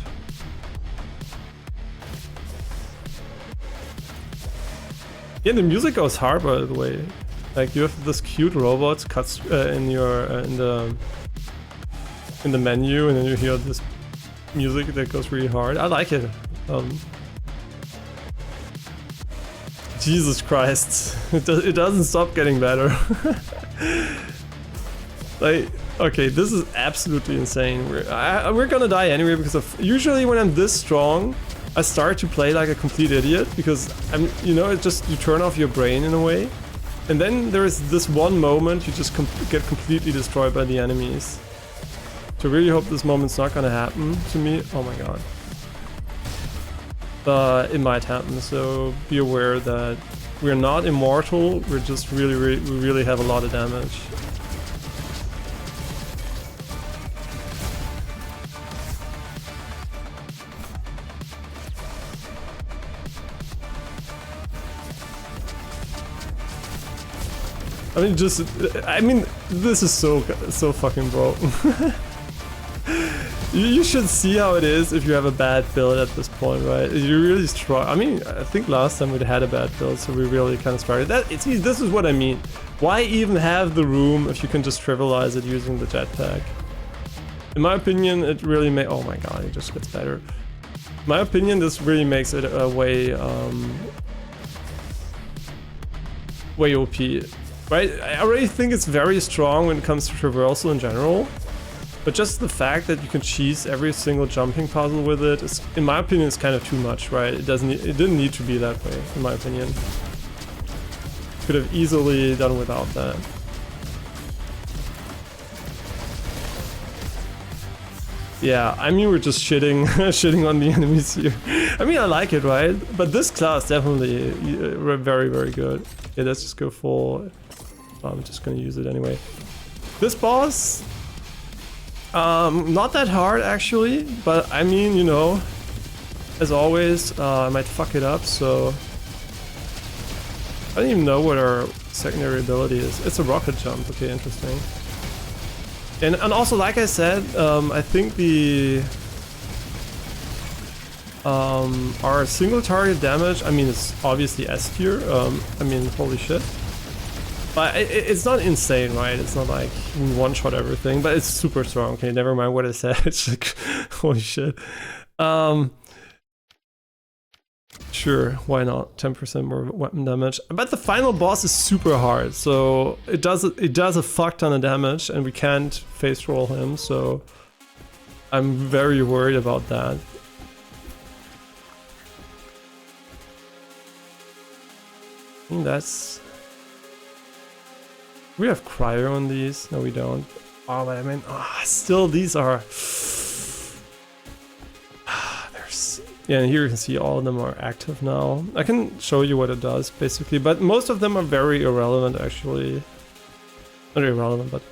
[SPEAKER 1] Yeah, the music goes hard, by the way. Like, you have this cute robot cuts in the menu, and then you hear this music that goes really hard. I like it. Jesus Christ, it doesn't stop getting better. Like, okay, this is absolutely insane. We're gonna die anyway because of, usually when I'm this strong, I start to play like a complete idiot because I'm, you know, it just, you turn off your brain in a way, and then there's this one moment you just get completely destroyed by the enemies. So I really hope this moment's not gonna happen to me. Oh my god. But it might happen, so be aware that we're not immortal, we're just we really have a lot of damage. I mean, this is so fucking broken. You should see how it is if you have a bad build at this point, right? You really struggle. I mean, I think last time we had a bad build, so we really kind of struggled. See, this is what I mean. Why even have the room if you can just trivialize it using the jetpack? In my opinion, it really oh my god, it just gets better. In my opinion, this really makes it a way OP. Right? I already think it's very strong when it comes to traversal in general. But just the fact that you can cheese every single jumping puzzle with it is, in my opinion, is kind of too much, right? It didn't need to be that way, in my opinion. Could have easily done without that. Yeah, I mean, we're just shitting on the enemies here. I mean, I like it, right? But this class definitely very good. Yeah, let's just go full. I'm just gonna use it anyway. This boss, not that hard actually, but I mean, you know, as always, I might fuck it up, so I don't even know what our secondary ability is. It's a rocket jump. Okay, interesting. And also, like I said, I think our single target damage, I mean, it's obviously S tier. I mean, holy shit. But it's not insane, right? It's not like we one-shot everything, but it's super strong. Okay, never mind what I said. It's like, holy shit. Sure, why not? 10% more weapon damage. But the final boss is super hard, so it does a fuck ton of damage, and we can't face roll him, so I'm very worried about that. That's... We have cryo on these? No, we don't. Oh, but I mean, still these are... There's... Yeah, and here you can see all of them are active now. I can show you what it does, basically, but most of them are very irrelevant, actually. Not irrelevant, but...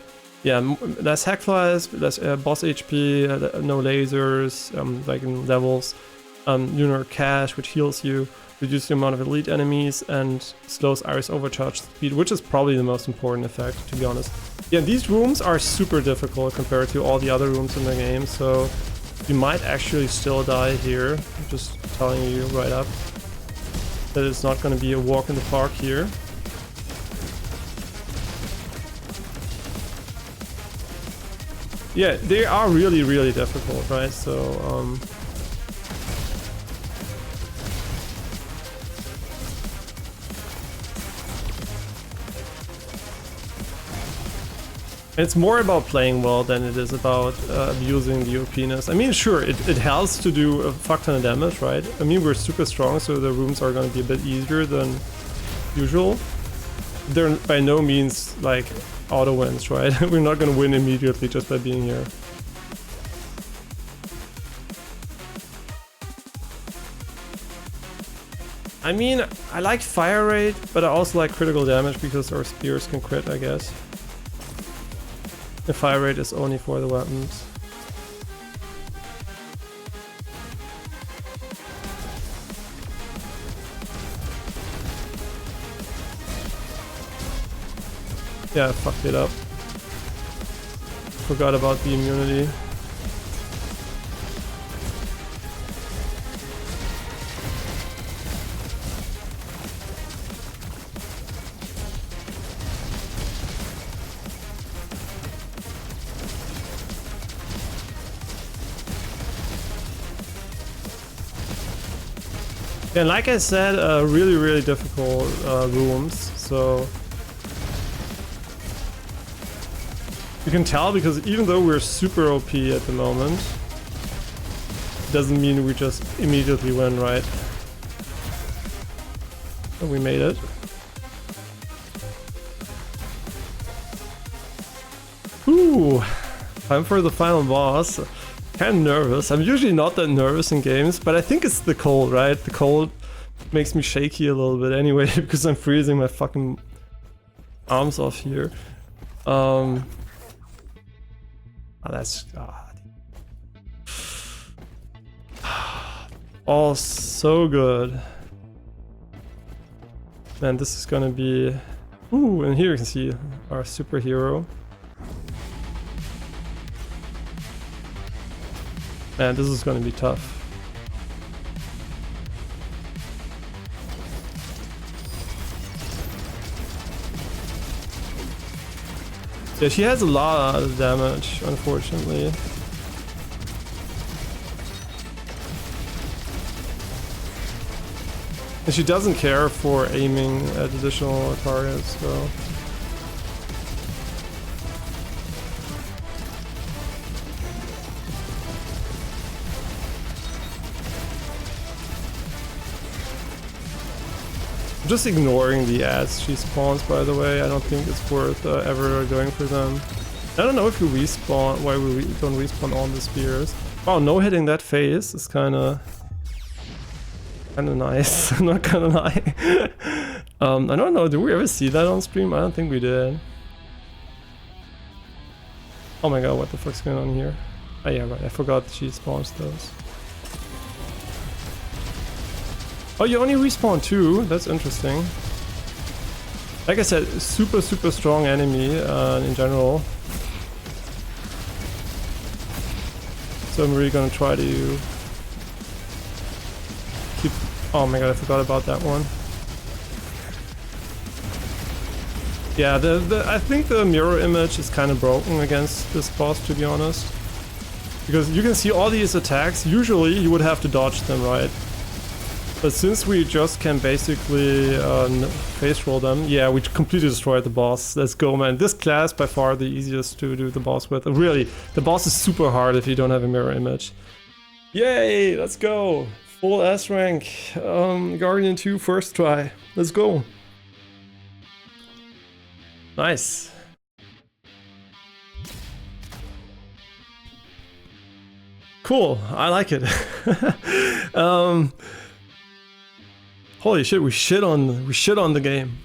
[SPEAKER 1] Yeah, less hack flies, less boss HP, no lasers, like in levels. Lunar Cash, which heals you, reduces the amount of elite enemies, and slows Iris overcharge speed, which is probably the most important effect, to be honest. Yeah, these rooms are super difficult compared to all the other rooms in the game, so you might actually still die here. I'm just telling you right up that it's not going to be a walk in the park here. Yeah, they are really, really difficult, right? So, it's more about playing well than it is about abusing the OPness. I mean, sure, it helps to do a fuck ton of damage, right? I mean, we're super strong, so the rooms are going to be a bit easier than usual. They're by no means like auto wins, right? We're not going to win immediately just by being here. I mean, I like fire rate, but I also like critical damage because our spears can crit, I guess. The fire rate is only for the weapons. Yeah, I fucked it up. Forgot about the immunity. Yeah, like I said, really, really difficult rooms, so you can tell because even though we're super OP at the moment, doesn't mean we just immediately win, right? And we made it. Ooh, time for the final boss. Kind of nervous. I'm usually not that nervous in games, but I think it's the cold, right? The cold makes me shaky a little bit anyway because I'm freezing my fucking arms off here. Oh, that's oh, so good. Man, this is gonna be... Ooh, and here you can see our superhero. Man, this is gonna be tough. Yeah, she has a lot of damage, unfortunately. And she doesn't care for aiming at additional targets, so... I'm just ignoring the ads she spawns, by the way. I don't think it's worth ever going for them. I don't know if you respawn, why we don't respawn on the spears. Oh, no hitting that phase is kinda nice. I'm not gonna lie. I don't know, did we ever see that on stream? I don't think we did. Oh my god, what the fuck's going on here? Oh yeah, right, I forgot she spawns those. Oh, you only respawn 2? That's interesting. Like I said, super strong enemy in general. So I'm really gonna try to keep... Oh my god, I forgot about that one. Yeah, I think the mirror image is kind of broken against this boss, to be honest. Because you can see all these attacks, usually you would have to dodge them, right? But since we just can basically face roll them, yeah, we completely destroyed the boss. Let's go, man. This class by far the easiest to do the boss with. Really, the boss is super hard if you don't have a mirror image. Yay, let's go. Full S rank. Guardian 2 first try. Let's go. Nice. Cool, I like it. Holy shit, we shit on the game.